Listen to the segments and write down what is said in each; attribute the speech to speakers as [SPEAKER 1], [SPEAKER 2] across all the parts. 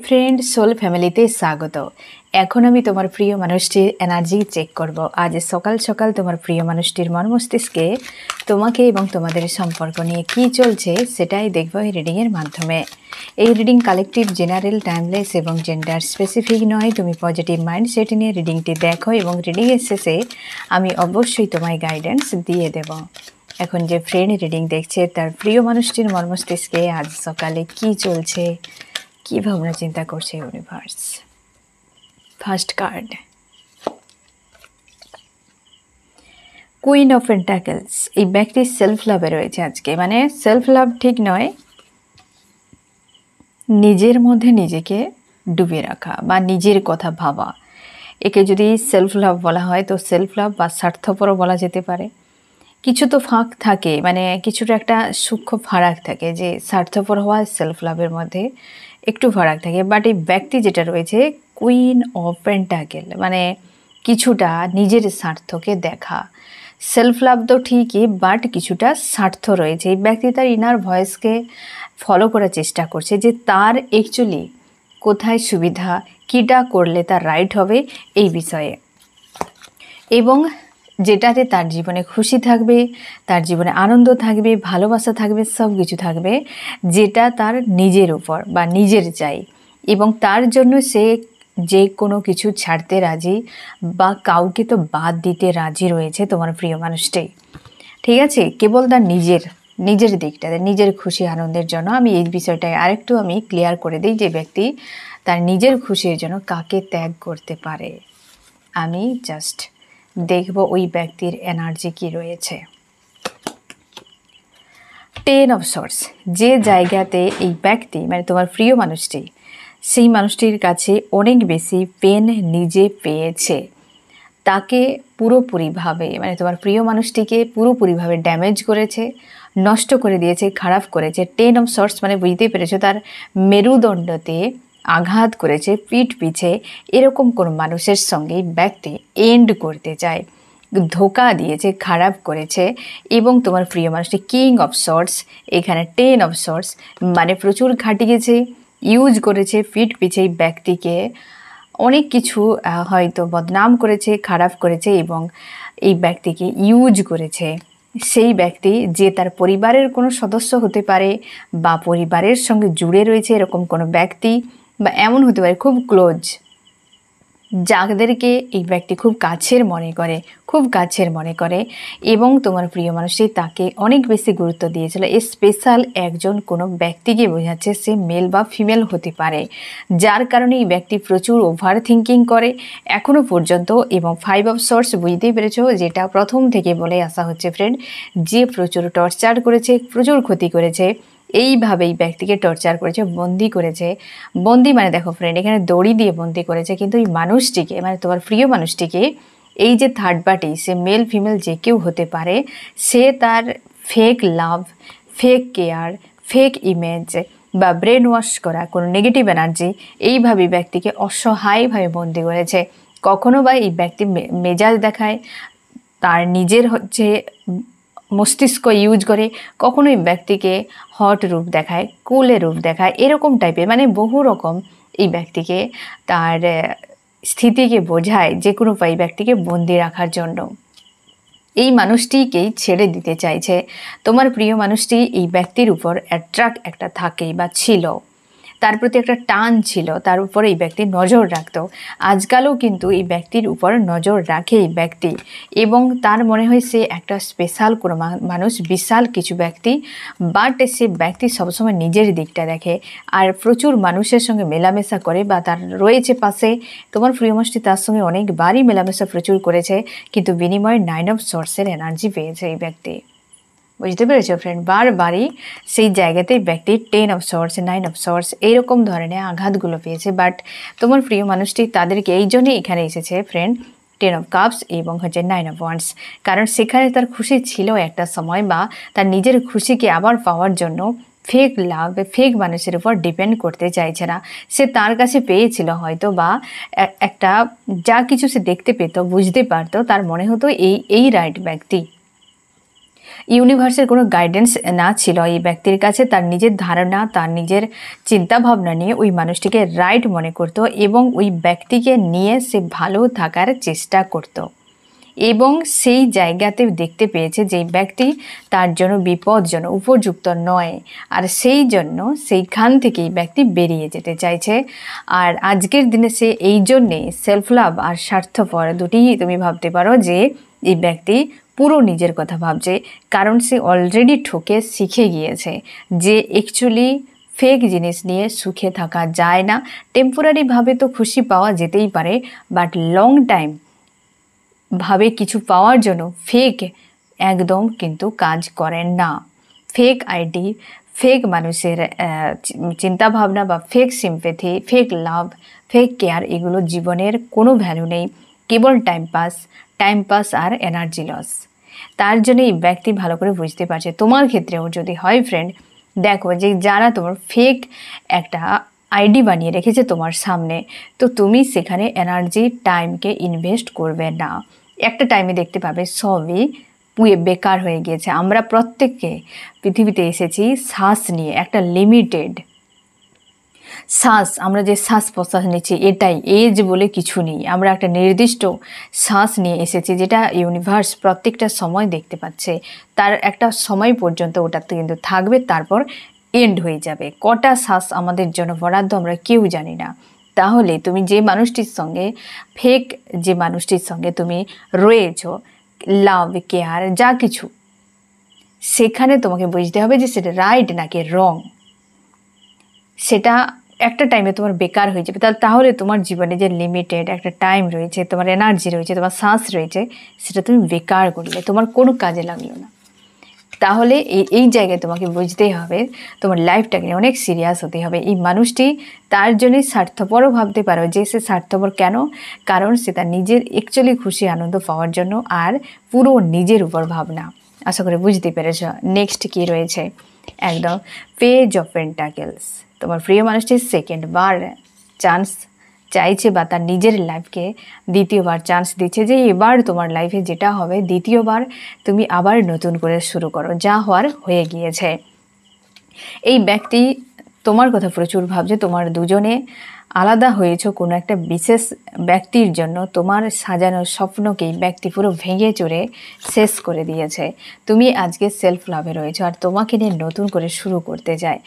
[SPEAKER 1] Friend soul ফ্যামিলিতে স্বাগত। এখন আমি তোমার প্রিয় মানুষটির এনার্জি চেক করব। আজ সকাল সকাল তোমার প্রিয় মানুষটির মন মস্তিষ্কে তোমাকে এবং তোমাদের সম্পর্ক নিয়ে কী চলছে সেটাই দেখব এই রিডিংয়ের মাধ্যমে। এই রিডিং কালেকটিভ, জেনারেল, টাইমলেস এবং জেন্ডার স্পেসিফিক নয়। তুমি পজিটিভ মাইন্ডসেট নিয়ে রিডিংটি দেখো এবং রিডিংয়ের শেষে আমি অবশ্যই তোমায় গাইডেন্স দিয়ে দেব। এখন যে ফ্রেন্ড রিডিং দেখছে তার প্রিয় মানুষটির মন মস্তিষ্কে আজ সকালে কী চলছে, কি ভাবনা চিন্তা করছে universe. First card, queen of pentacles. এই ব্যক্তি সেলফ লাভে রয়েছে আজকে, মানে সেলফ লাভ ঠিক নয়, নিজের মধ্যে নিজেকে ডুবে রাখা বা নিজের কথা ভাবা। একে যদি সেলফ লাভ বলা হয় তো সেলফ লাভ বা স্বার্থপরও বলা যেতে পারে। কিছু তো ফাঁক থাকে, মানে কিছুটা একটা সূক্ষ্ম ফারাক থাকে, যে স্বার্থপর হওয়া সেলফ লাভের মধ্যে একটু ফারাক থাকে। বাট এই ব্যক্তি যেটা রয়েছে কুইন অফ পেন্টাকেল, মানে কিছুটা নিজের স্বার্থকে দেখা। সেলফ লাভ তো ঠিকই, বাট কিছুটা স্বার্থ রয়েছে। এই ব্যক্তি তার ইনার ভয়েসকে ফলো করার চেষ্টা করছে, যে তার অ্যাকচুয়ালি কোথায় সুবিধা, কীটা করলে তার রাইট হবে এই বিষয়ে, এবং যেটাতে তার জীবনে খুশি থাকবে, তার জীবনে আনন্দ থাকবে, ভালোবাসা থাকবে, সব কিছু থাকবে, যেটা তার নিজের উপর বা নিজের চাই। এবং তার জন্য সে যে কোনো কিছু ছাড়তে রাজি বা কাউকে তো বাদ দিতে রাজি রয়েছে তোমার প্রিয় মানুষটাই। ঠিক আছে, কেবল তার নিজের দিকটাতে, নিজের খুশি আনন্দের জন্য। আমি এই বিষয়টায় আরেকটু আমি ক্লিয়ার করে দিই, যে ব্যক্তি তার নিজের খুশির জন্য কাকে ত্যাগ করতে পারে। আমি জাস্ট দেখব ওই ব্যক্তির এনার্জি কি রয়েছে। 10 অফ সর্টস, যে জায়গাতে এই ব্যক্তি মানে তোমার প্রিয় মানুষটি, সেই মানুষটির কাছে অনেক বেশি পেন নিজে পেয়েছে, তাকে পুরোপুরিভাবে মানে তোমার প্রিয় মানুষটিকে পুরোপুরিভাবে ড্যামেজ করেছে, নষ্ট করে দিয়েছে, খারাপ করেছে। 10 অফ সর্টস মানে বুঝতেই পেরেছো, তার মেরুদণ্ডতে আঘাত করেছে, পিঠ পিছে। এরকম কোনো মানুষের সঙ্গে ব্যক্তি এন্ড করতে চায়, ধোকা দিয়েছে, খারাপ করেছে। এবং তোমার প্রিয় মানুষটি কিং অফ সর্টস, এখানে 10 অফ সর্টস মানে প্রচুর খাটিয়েছে, ইউজ করেছে, পিঠ পিছে এই ব্যক্তিকে অনেক কিছু হয়তো বদনাম করেছে, খারাপ করেছে, এবং এই ব্যক্তিকে ইউজ করেছে। সেই ব্যক্তি যে তার পরিবারের কোনো সদস্য হতে পারে বা পরিবারের সঙ্গে জুড়ে রয়েছে এরকম কোনো ব্যক্তি, বা এমন হতে পারে খুব ক্লোজ, যাদেরকে এই ব্যক্তি খুব কাছের মনে করে। এবং তোমার প্রিয় মানুষটি তাকে অনেক বেশি গুরুত্ব দিয়েছিল। এই স্পেশাল একজন কোনো ব্যক্তিকে বোঝাচ্ছে, সে মেল বা ফিমেল হতে পারে, যার কারণে এই ব্যক্তি প্রচুর ওভার থিঙ্কিং করে এখনও পর্যন্ত। এবং 5 অফ সর্টস বুঝতেই পেরেছো, যেটা প্রথম থেকে বলে আসা হচ্ছে ফ্রেন্ড, যে প্রচুর টর্চার করেছে, প্রচুর ক্ষতি করেছে, এইভাবেই ব্যক্তিকে টর্চার করেছে, বন্দি করেছে। বন্দি মানে দেখো ফ্রেন্ড, এখানে দড়ি দিয়ে বন্দি করেছে, কিন্তু এই মানুষটিকে মানে তোমার প্রিয় মানুষটিকে, এই যে থার্ড পার্টি, সে মেল ফিমেল যে কেউ হতে পারে, সে তার ফেক লাভ, ফেক কেয়ার, ফেক ইমেজ বা ব্রেন ওয়াশ করা কোনো নেগেটিভ এনার্জি, এইভাবে ব্যক্তিকে অসহায়ভাবে বন্দি করেছে। কখনো বা এই ব্যক্তি মেজাজ দেখায়, তার নিজের হচ্ছে মস্তিষ্ক ইউজ করে, কখনোই ব্যক্তিকে হট রূপ দেখায়, কুলে রূপ দেখায়, এরকম টাইপের, মানে বহু রকম এই ব্যক্তিকে তার স্থিতিকে বোঝায়, যে কোনো উপায় ব্যক্তিকে বন্দি রাখার জন্য। এই মানুষটিকেই ছেড়ে দিতে চাইছে তোমার প্রিয় মানুষটি। এই ব্যক্তির উপর অ্যাট্রাক্ট একটা থাকেই বা ছিল, তার প্রতি একটা টান ছিল, তার উপর এই ব্যক্তি নজর রাখত। আজকালও কিন্তু এই ব্যক্তির উপর নজর রাখে এই ব্যক্তি, এবং তার মনে হয় সে একটা স্পেশাল কোনো মানুষ, বিশাল কিছু ব্যক্তি। বাট সে ব্যক্তি সবসময় নিজের দিকটা দেখে, আর প্রচুর মানুষের সঙ্গে মেলামেশা করে, বা তার রয়েছে পাশে। তোমার প্রিয় মানুষটি তার সঙ্গে অনেকবারই মেলামেশা প্রচুর করেছে, কিন্তু বিনিময়ে 9 অফ সর্টসের এনার্জি পেয়েছে এই ব্যক্তি। বুঝতে পেরেছো ফ্রেন্ড, বারবারই সেই জায়গাতেই ব্যক্তি 10 অফ সর্টস, 9 অফ সর্টস এইরকম ধরনের আঘাতগুলো পেয়েছে। বাট তোমার প্রিয় মানুষটি তাদেরকে এই জন্যই এখানে এসেছে ফ্রেন্ড, 10 অফ কাপস এবং 9 অফ ওয়ান্ডস, কারণ সেখানে তার খুশি ছিল একটা সময়, বা তার নিজের খুশিকে আবার পাওয়ার জন্য ফেক লাভ, ফেক মানুষের উপর ডিপেন্ড করতে চাইছে না। সে তার কাছে পেয়েছিল হয়তো, বা একটা যা কিছু সে দেখতে পেত, বুঝতে পারতো, তার মনে হতো এই রাইট ব্যক্তি। ইউনিভার্সের কোনো গাইডেন্স না ছিল এই ব্যক্তির কাছে। তার নিজের ধারণা, তার নিজের চিন্তাভাবনা নিয়ে ওই মানুষটিকে রাইট মনে করত এবং ওই ব্যক্তিকে নিয়ে সে ভালো থাকার চেষ্টা করত এবং সেই জায়গাতে দেখতে পেয়েছে যে ব্যক্তি তার জন্য বিপজ্জনক, উপযুক্ত নয়, আর সেই জন্য সেইখান থেকেই ব্যক্তি বেরিয়ে যেতে চাইছে। আর আজকের দিনে সে এই জন্যে সেলফ লাভ আর স্বার্থপর দুটিই তুমি ভাবতে পারো যে এই ব্যক্তি পুরো নিজের কথা ভাবছে, কারণ সে অলরেডি ঠকে শিখে গিয়েছে যে অ্যাকচুয়ালি ফেক জিনিস নিয়ে সুখে থাকা যায় না। টেম্পোরারিভাবে তো খুশি পাওয়া যেতেই পারে, বাট লং টাইম ভাবে কিছু পাওয়ার জন্য ফেক একদম কিন্তু কাজ করেন না। ফেক আইডি, ফেক মানুষের চিন্তাভাবনা বা ফেক সিম্প্যাথি, ফেক লাভ, ফেক কেয়ার, এগুলো জীবনের কোনো ভ্যালু নেই, কেবল টাইম পাস আর এনার্জি লস। তার জন্য এই ব্যক্তি ভালো করে বুঝতে পারছে। তোমার ক্ষেত্রেও যদি হয় ফ্রেন্ড, দেখো যে যারা তোমার ফেক একটা আইডি বানিয়ে রেখেছে তোমার সামনে, তো তুমি সেখানে এনার্জি টাইমকে ইনভেস্ট করবে না। একটা টাইমে দেখতে পাবে সবই বেকার হয়ে গিয়েছে। আমরা প্রত্যেককে পৃথিবীতে এসেছি শ্বাস নিয়ে, একটা লিমিটেড শ্বাস, আমরা যে শ্বাস প্রশ্বাস নিচ্ছি এটাই, এজ বলে কিছু নেই। আমরা একটা নির্দিষ্ট শ্বাস নিয়ে এসেছি যেটা ইউনিভার্স প্রত্যেকটা সময় দেখতে পাচ্ছে। তার একটা সময় পর্যন্ত ওটাতে কিন্তু থাকবে, তারপর এন্ড হয়ে যাবে। কটা শ্বাস আমাদের জন্য বরাদ্দ আমরা কেউ জানি না। তাহলে তুমি যে মানুষটির সঙ্গে, ফেক যে মানুষটির সঙ্গে তুমি রয়েছো, লাভ কেয়ার যা কিছু, সেখানে তোমাকে বুঝতে হবে যে সেটা রাইট নাকি রং। সেটা একটা টাইমে তোমার বেকার হয়ে যাবে। তাহলে তোমার জীবনে যে লিমিটেড একটা টাইম রয়েছে, তোমার এনার্জি রয়েছে, তোমার শ্বাস রয়েছে, সেটা তুমি বেকার করলে, তোমার কোনো কাজে লাগলো না। তাহলে এই জায়গায় তোমাকে বুঝতেই হবে, তোমার লাইফটাকে অনেক সিরিয়াস হতে হবে। এই মানুষটি তার জন্যই স্বার্থপরও ভাবতে পারো যে সে স্বার্থপর কেন, কারণ সে তার নিজের অ্যাকচুয়ালি খুশি আনন্দ পাওয়ার জন্য আর পুরো নিজের উপর ভাবনা। আশা করি বুঝতে পেরেছ। নেক্সট কি রয়েছে, একদম পেজ অফ পেন্টাকেলস। তোমার প্রিয় মানুষটি সেকেন্ড বার চান্স চাইছে বা তার নিজের লাইফকে দ্বিতীয়বার চান্স দিচ্ছে যে এবার তোমার লাইফে যেটা হবে দ্বিতীয়বার তুমি আবার নতুন করে শুরু করো, যা হওয়ার হয়ে গিয়েছে। এই ব্যক্তি তোমার কথা প্রচুর ভাবছে। তোমার দুজনে আলাদা হয়েছ কোনো একটা বিশেষ ব্যক্তির জন্য। তোমার সাজানো স্বপ্নকেই ব্যক্তি পুরো ভেঙে চড়ে শেষ করে দিয়েছে। তুমি আজকে সেলফ লাভে রয়েছো আর তোমাকে নিয়ে নতুন করে শুরু করতে চায়।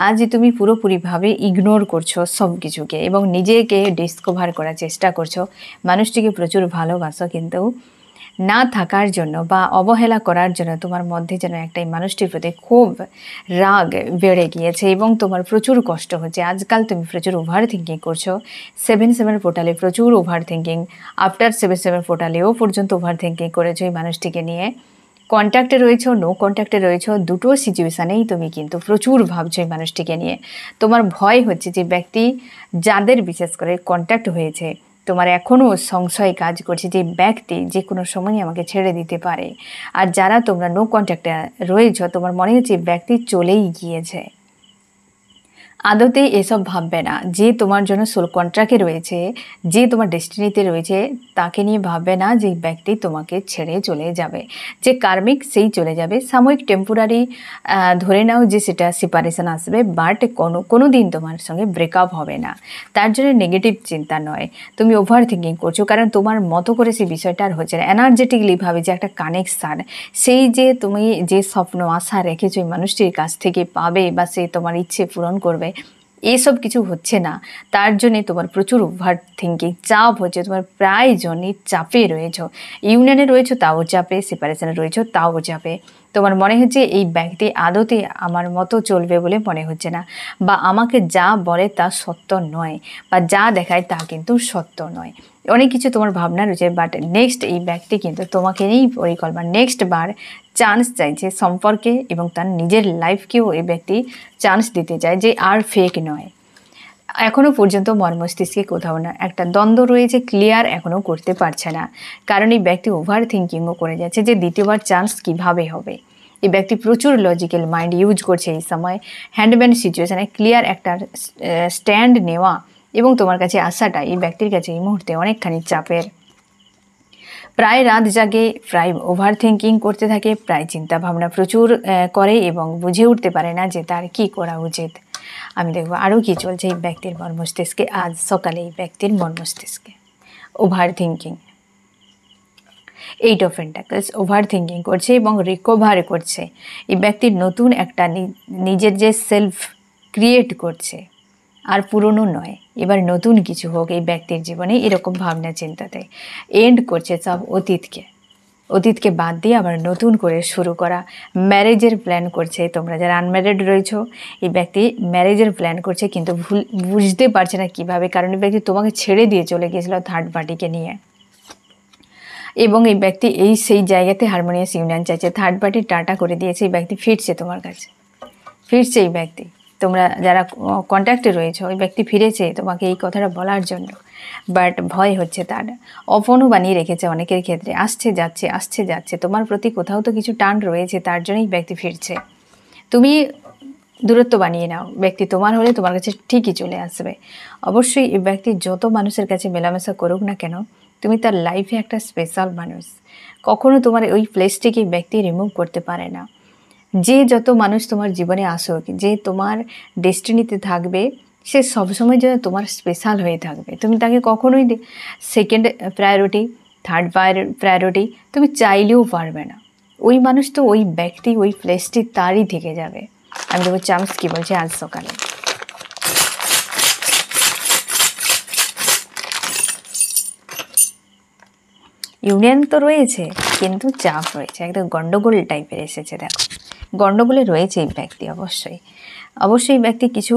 [SPEAKER 1] আজ তুমি পুরোপুরিভাবে ইগনোর করছো সব কিছুকে এবং নিজেকে ডিসকভার করার চেষ্টা করছো। মানুষটিকে প্রচুর ভালোবাসো, কিন্তু না থাকার জন্য বা অবহেলা করার জন্য তোমার মধ্যে যেন একটাই মানুষটির প্রতি খুব রাগ বেড়ে গিয়েছে এবং তোমার প্রচুর কষ্ট হচ্ছে। আজকাল তুমি প্রচুর ওভার থিঙ্কিং করছো। 7/7 পোর্টালে প্রচুর ওভার থিঙ্কিং, আফটার 7/7 পোর্টালেও পর্যন্ত ওভার থিঙ্কিং করেছো এই মানুষটিকে নিয়ে। কন্ট্যাক্টে রয়েছো, নো কন্ট্যাক্টে রয়েছো, দুটো সিচুয়েশানেই তুমি কিন্তু প্রচুর ভাবছো এই মানুষটিকে নিয়ে। তোমার ভয় হচ্ছে যে ব্যক্তি যাদের বিশেষ করে কন্ট্যাক্ট হয়েছে, তোমার এখনও সংশয় কাজ করছে যে ব্যক্তি যে কোনো সময়ই আমাকে ছেড়ে দিতে পারে। আর যারা তোমরা নো কন্ট্যাক্টে রয়েছো, তোমার মনে হচ্ছে ব্যক্তি চলেই গিয়েছে। আদতে এসব ভাববে না। যে তোমার জন্য সোল কন্ট্রাক্টে রয়েছে, যে তোমার ডেস্টিনিতে রয়েছে, তাকে নিয়ে ভাববে না যে ব্যক্তি তোমাকে ছেড়ে চলে যাবে। যে কার্মিক সেই চলে যাবে, সাময়িক টেম্পোরারি ধরে নাও যে সেটা সেপারেশন আসবে, বাট কোনো দিন তোমার সঙ্গে ব্রেকআপ হবে না। তার জন্য নেগেটিভ চিন্তা নয়, তুমি ওভার থিঙ্কিং করছো কারণ তোমার মতো করে সেই বিষয়টা আর হচ্ছে না। এনার্জেটিকলি ভাবে যে একটা কানেকশান, সেই যে তুমি যে স্বপ্ন আশা রেখেছো এই মানুষটির কাছ থেকে পাবে বা সে তোমার ইচ্ছে পূরণ করবে, এইসব কিছু হচ্ছে না। তার জন্যে তোমার প্রচুর ওভার থিঙ্কিং, চাপ হচ্ছে। তোমার প্রায় জনই চাপে রয়েছো। ইউনিয়নে রয়েছো তাও চাপে, সেপারেশনে রয়েছো তাও চাপে। তোমার মনে হচ্ছে এই ব্যক্তি আদতে আমার মতো চলবে বলে মনে হচ্ছে না, বা আমাকে যা বলে তা সত্য নয়, বা যা দেখায় তা কিন্তু সত্য নয়। অনেক কিছু তোমার ভাবনা রয়েছে, বাট নেক্সট এই ব্যক্তি কিন্তু তোমাকে নিয়েই পরিকল্পনা। নেক্সট বার চান্স চাইছে সম্পর্কে এবং তার নিজের লাইফকেও এই ব্যক্তি চান্স দিতে চায় যে আর ফেক নয়। এখনও পর্যন্ত মস্তিষ্কে কোথাও না একটা দ্বন্দ্ব রয়েছে, ক্লিয়ার এখনও করতে পারছে না, কারণ এই ব্যক্তি ওভার থিঙ্কিংও করে যাচ্ছে যে দ্বিতীয়বার চান্স কিভাবে হবে। এই ব্যক্তি প্রচুর লজিক্যাল মাইন্ড ইউজ করছে এই সময়। হ্যান্ডম্যান সিচুয়েশানে ক্লিয়ার একটা স্ট্যান্ড নেওয়া এবং তোমার কাছে আসাটা এই ব্যক্তির কাছে এই মুহূর্তে অনেকখানি চাপের। প্রায় রাত জাগে, প্রায় ওভার থিঙ্কিং করতে থাকে, প্রায় চিন্তা ভাবনা প্রচুর করে এবং বুঝে উঠতে পারে না যে তার কি করা উচিত। আমি দেখব আরও কি চলছে এই ব্যক্তির মন মস্তিষ্কে আজ সকালে। এই ব্যক্তির মন মস্তিষ্কে over thinking, 8 of pentacles, over thinking করছে এবং রিকভার করছে। এই ব্যক্তির নতুন একটা নিজের যে সেলফ ক্রিয়েট করছে, আর পুরনো নয়, এবার নতুন কিছু হোক এই ব্যক্তির জীবনে, এরকম ভাবনা চিন্তাতে এন্ড করছে সব অতীতকে বাদ দিয়ে আবার নতুন করে শুরু করা। ম্যারেজের প্ল্যান করছে। তোমরা যারা আনম্যারিড রয়েছো, এই ব্যক্তি ম্যারেজের প্ল্যান করছে কিন্তু বুঝতে পারছে না কিভাবে, কারণ এই ব্যক্তি তোমাকে ছেড়ে দিয়ে চলে গিয়েছিল থার্ড পার্টিকে নিয়ে, এবং এই ব্যক্তি সেই জায়গাতে হারমোনিয়াস ইউনিয়ন চাইছে। থার্ড পার্টি টাটা করে দিয়েছে, এই ব্যক্তি ফিরছে তোমার কাছে, ফিরছে এই ব্যক্তি। তোমরা যারা কন্ট্যাক্টে রয়েছো, ওই ব্যক্তি ফিরেছে তোমাকে এই কথাটা বলার জন্য, বাট ভয় হচ্ছে তার। অফনও বানিয়ে রেখেছে অনেকের ক্ষেত্রে, আসছে যাচ্ছে। তোমার প্রতি কোথাও তো কিছু টান রয়েছে, তার জন্যই ব্যক্তি ফিরছে। তুমি দূরত্ব বানিয়ে নাও, ব্যক্তি তোমার হলে তোমার কাছে ঠিকই চলে আসবে। অবশ্যই এই ব্যক্তি যত মানুষের কাছে মেলামেশা করুক না কেন, তুমি তার লাইফে একটা স্পেশাল মানুষ। কখনো তোমার ওই প্লেসটিকে ব্যক্তি রিমুভ করতে পারে না। যে যত মানুষ তোমার জীবনে আসুক, যে তোমার ডেস্টিনিতে থাকবে, সে সবসময় যেন তোমার স্পেশাল হয়ে থাকবে। তুমি তাকে কখনোই সেকেন্ড প্রায়োরিটি, থার্ড প্রায়োরিটি তুমি চাইলেও পারবে না। ওই মানুষ তো, ওই ব্যক্তি, ওই প্লেসটি তারই থেকে যাবে। আমি দেখবো চান্স কী বলছে আজ সকালে। ইউনিয়ন তো রয়েছে কিন্তু চাপ রয়েছে, একদম গন্ডগোল টাইপের এসেছে। দেখো গন্ডগোলে রয়েছে এই ব্যক্তি। অবশ্যই ব্যক্তি কিছু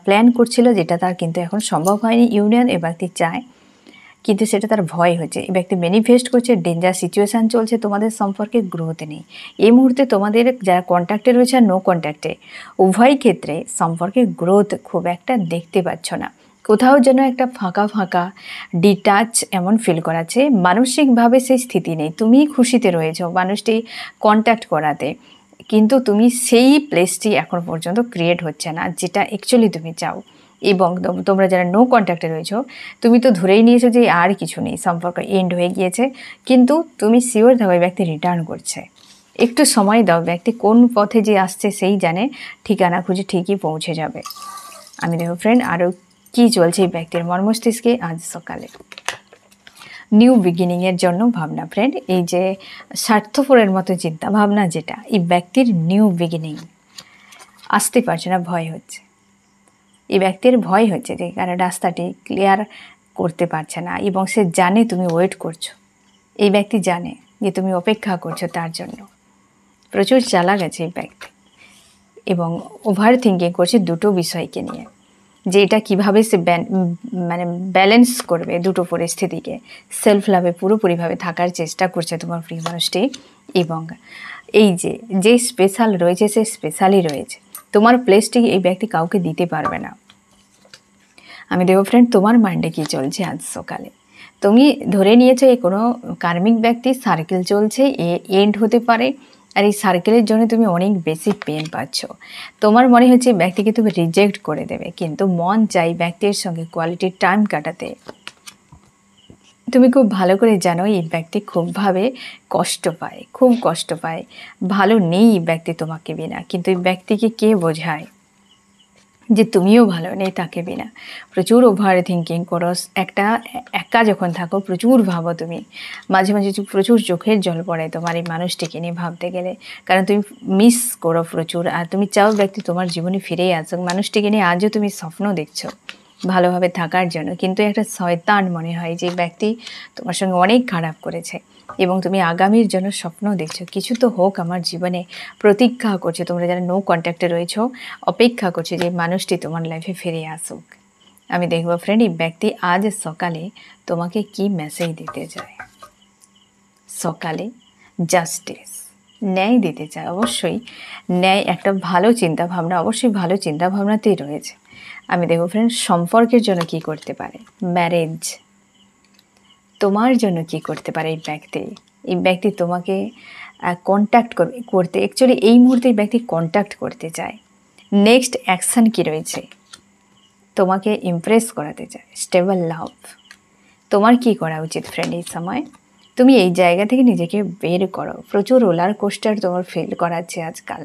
[SPEAKER 1] প্ল্যান করছিল, যেটা তার কিন্তু এখন সম্ভব হয়নি। ইউনিয়ন এ ব্যক্তি চায়, কিন্তু সেটা তার ভয় হচ্ছে। এই ব্যক্তি ম্যানিফেস্ট করছে, ডেঞ্জার সিচুয়েশান চলছে, তোমাদের সম্পর্কে গ্রোথ নেই এই মুহূর্তে। তোমাদের যারা কন্ট্যাক্টে রয়েছে আর নো কন্ট্যাক্টে, উভয় ক্ষেত্রে সম্পর্কে গ্রোথ খুব একটা দেখতে পাচ্ছ না। কোথাও যেন একটা ফাঁকা ডিটাচ এমন ফিল করাচ্ছে। মানসিকভাবে সেই স্থিতি নেই, তুমি খুশিতে রয়েছো মানুষটি কন্ট্যাক্ট করাতে, কিন্তু তুমি সেই প্লেসটি এখন পর্যন্ত ক্রিয়েট হচ্ছে না যেটা অ্যাকচুয়ালি তুমি চাও। এবং তোমরা যারা নো কন্ট্যাক্টে রয়েছো, তুমি তো ধরেই নিয়েছো যে আর কিছু নেই, সম্পর্ক এন্ড হয়ে গিয়েছে, কিন্তু তুমি শিওর থাকো এই ব্যক্তি রিটার্ন করছে। একটু সময় দাও, ব্যক্তি কোন পথে যে আসছে সেই জানে, ঠিকানা খুঁজে ঠিকই পৌঁছে যাবে। আমি দেখো ফ্রেন্ড আরও কী চলছে এই ব্যক্তির মন মস্তিষ্কে আজ সকালে। নিউ বিগিনিংয়ের জন্য ভাবনা ফ্রেন্ড, এই যে স্বার্থপরের মতো চিন্তা ভাবনা, যেটা এই ব্যক্তির নিউ বিগিনিং আসতে পারছে না, ভয় হচ্ছে। এই ব্যক্তির ভয় হচ্ছে যে কারণ রাস্তাটি ক্লিয়ার করতে পারছে না, এবং সে জানে তুমি ওয়েট করছো। এই ব্যক্তি জানে যে তুমি অপেক্ষা করছো তার জন্য। প্রচুর চালাক আছে এই ব্যক্তি, এবং ওভার থিঙ্কিং করছে দুটো বিষয়কে নিয়ে, যে এটা কীভাবে সে ব্যালেন্স করবে দুটো পরিস্থিতিকে। সেলফ লাভে পুরোপুরিভাবে থাকার চেষ্টা করছে তোমার প্রিয় মানুষটি, এবং এই যে স্পেশাল রয়েছে সে স্পেশালই রয়েছে। তোমার প্লেসটি এই ব্যক্তি কাউকে দিতে পারবে না। আমি দেখো ফ্রেন্ড তোমার মাইন্ডে কী চলছে আজ সকালে। তুমি ধরে নিয়েছো এই কোনো কার্মিক ব্যক্তি, সার্কেল চলছে, এন্ড হতে পারে, আর এই সার্কেলের জন্য তুমি অনেক বেশি পেন পাচ্ছ। তোমার মনে হচ্ছে এই ব্যক্তিকে তুমি রিজেক্ট করে দেবে, কিন্তু মন চাই ব্যক্তির সঙ্গে কোয়ালিটি টাইম কাটাতে। তুমি খুব ভালো করে জানো এই ব্যক্তি খুব কষ্ট পায়, ভালো নেই এই ব্যক্তি তোমাকে বিনা। কিন্তু এই ব্যক্তিকে কে বোঝায় যে তুমিও ভালো নেই তাকে বিনা। প্রচুর ওভার থিঙ্কিং করো, একা যখন থাকো প্রচুর ভাবো তুমি, মাঝে মাঝে প্রচুর চোখের জল পড়ে তোমার এই মানুষটিকে নিয়ে ভাবতে গেলে, কারণ তুমি মিস করো প্রচুর, আর তুমি চাও ব্যক্তি তোমার জীবনে ফিরেই আসুক। মানুষটিকে নিয়ে আজও তুমি স্বপ্ন দেখছো ভালোভাবে থাকার জন্য, কিন্তু একটা শয়তান মনে হয় যে ব্যক্তি তোমার সঙ্গে অনেক খারাপ করেছে, এবং তুমি আগামীর জন্য স্বপ্ন দেখছো কিছু তো হোক আমার জীবনে, প্রতীক্ষা করছো। তোমরা যারা নো কন্ট্যাক্টে রয়েছো, অপেক্ষা করছো যে মানুষটি তোমার লাইফে ফিরে আসুক। আমি দেখবো ফ্রেন্ড এই ব্যক্তি আজ সকালে তোমাকে কি মেসেজ দিতে চায়। সকালে জাস্টিস, ন্যায় দিতে চায়। অবশ্যই ন্যায়, একটা ভালো চিন্তাভাবনা, অবশ্যই ভালো চিন্তাভাবনাতেই রয়েছে। আমি দেখবো ফ্রেন্ড সম্পর্কের জন্য কি করতে পারে। ম্যারেজ তোমার জন্য কি করতে পারে এই ব্যক্তি তোমাকে কন্ট্যাক্ট করতে অ্যাকচুয়ালি এই মুহূর্তে এই ব্যক্তি কন্ট্যাক্ট করতে চায়। নেক্সট অ্যাকশান কি রয়েছে, তোমাকে ইমপ্রেস করাতে চায়। স্টেবল লাভ, তোমার কি করা উচিত ফ্রেন্ড এই সময়। তুমি এই জায়গা থেকে নিজেকে বের করো। প্রচুর রোলার কোস্টার তোমার ফিল করাচ্ছে আজকাল,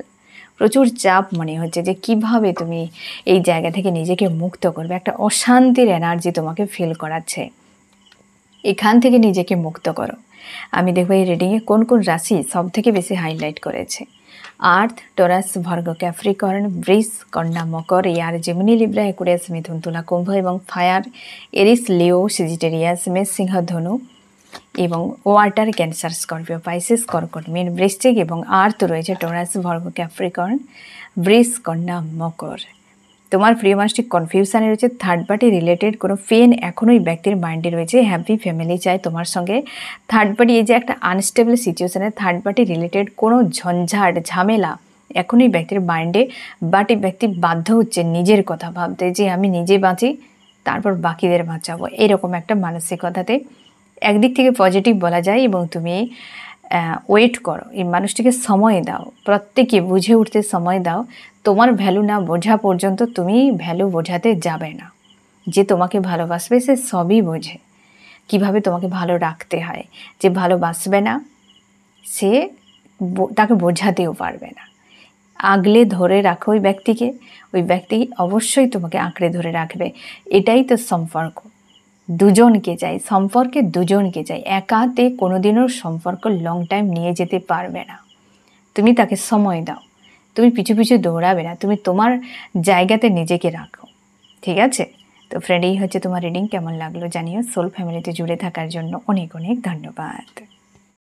[SPEAKER 1] প্রচুর চাপ মনে হচ্ছে যে কিভাবে তুমি এই জায়গা থেকে নিজেকে মুক্ত করবে। একটা অশান্তির এনার্জি তোমাকে ফিল করাচ্ছে, এখান থেকে নিজেকে মুক্ত করো। আমি দেখবো এই রিডিংয়ে কোন কোন রাশি সব থেকে বেশি হাইলাইট করেছে। আর্থ, টরাস, ভার্গ, ক্যাপ্রিকর্ন, বৃষ, কন্যা, মকর, এয়ার, জেমিনি, লিব্রা, অ্যাকুয়ারিয়াস, মিথুন, তুলা, কুম্ভ এবং ফায়ার, এরিস, লিও, সেজিটেরিয়াস, মেষ, সিংহ, ধনু এবং ওয়াটার, ক্যান্সার, স্করপিও, পাইসিস, কর্কট, মীন, বৃশ্চিক এবং আর্থ রয়েছে টরাস, ভার্গ, ক্যাপ্রিকর্ন, বৃষ, কন্যা, মকর। তোমার প্রিয় মানুষটি কনফিউশনে রয়েছে, থার্ড পার্টি রিলেটেড কোনো পেন এখনও এই ব্যক্তির মাইন্ডে রয়েছে। হ্যাপি ফ্যামিলি চায় তোমার সঙ্গে। থার্ড পার্টি, এই যে একটা আনস্টেবল সিচুয়েশানে থার্ড পার্টি রিলেটেড কোনো ঝঞ্ঝাট ঝামেলা এখনই ব্যক্তির মাইন্ডে, বাট এই ব্যক্তি বাধ্য হচ্ছে নিজের কথা ভাবতে যে আমি নিজে বাঁচি তারপর বাকিদের বাঁচাবো, এরকম একটা মানসিকতাতে একদিক থেকে পজিটিভ বলা যায়। এবং তুমি ওয়েট করো, এই মানুষটিকে সময় দাও, প্রত্যেকে বুঝে উঠতে সময় দাও। তোমার ভ্যালু না বোঝা পর্যন্ত তুমি ভ্যালু বোঝাতে যাবে না। যে তোমাকে ভালোবাসবে সে সবই বোঝে, কিভাবে তোমাকে ভালো রাখতে হয়। যে ভালোবাসবে না সে তাকে বোঝাতেও পারবে না। আগলে ধরে রাখো ওই ব্যক্তিকে, ওই ব্যক্তি অবশ্যই তোমাকে আঁকড়ে ধরে রাখবে। এটাই তো সম্পর্ক, দুজনকে চাই, সম্পর্কে দুজনকে চাই। একাতে কোনোদিনও সম্পর্ক লং টাইম নিয়ে যেতে পারবে না। তুমি তাকে সময় দাও, তুমি পিছু পিছু দৌড়াবে না, তুমি তোমার জায়গাতে নিজেকে রাখো, ঠিক আছে? তো ফ্রেন্ড, এই হচ্ছে তোমার রিডিং। কেমন লাগলো জানিও। সোল ফ্যামিলিতে জুড়ে থাকার জন্য অনেক অনেক ধন্যবাদ।